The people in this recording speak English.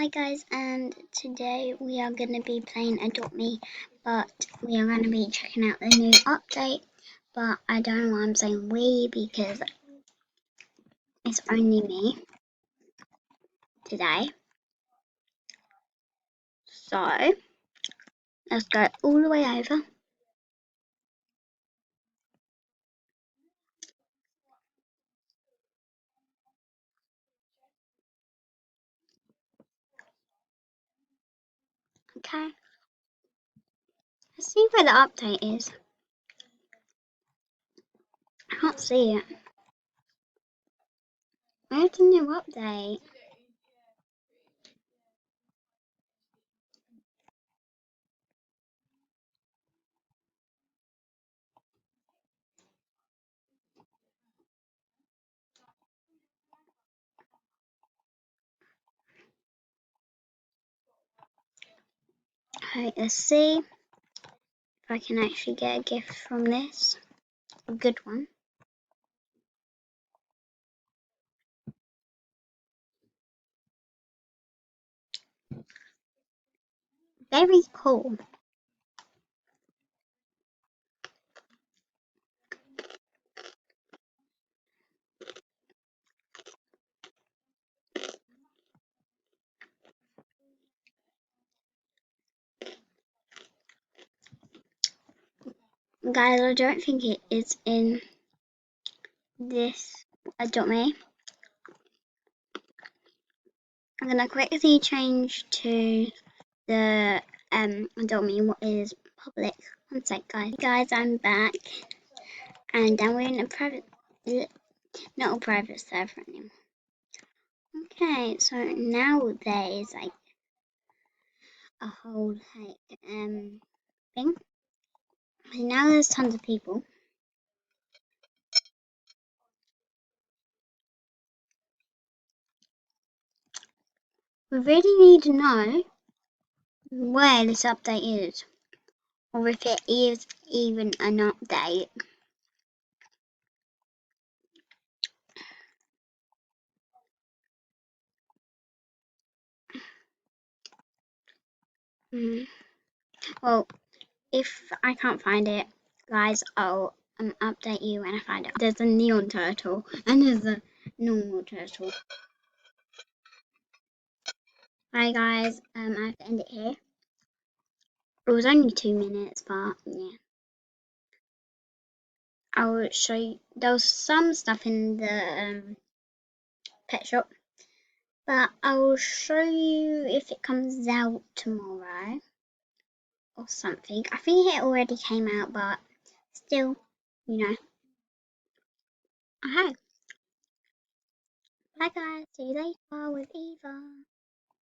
Hi guys, and today we are going to be playing Adopt Me, but we are going to be checking out the new update, but I don't know why I'm saying we because it's only me today. So, let's go all the way over. Okay, let's see where the update is. I can't see it. Where's the new update? Okay, let's see if I can actually get a gift from this. A good one. Very cool. Guys, I don't think it is in this Adopt Me. I'm gonna quickly change to the Adopt Me what is public. One sec, guys. Guys, I'm back, and then we're in a private, not a private server anymore. Okay, so now there is like a whole thing. And now there's tons of people. We really need to know where this update is, or if it is even an update. Well, if I can't find it, guys, I'll update you when I find it. There's a neon turtle and there's a normal turtle. Bye, guys. I have to end it here. It was only 2 minutes, but yeah. I will show you. There was some stuff in the pet shop, but I will show you if it comes out tomorrow or something. I think it already came out, but still, you know. Okay. Bye, guys. See you later with Eva.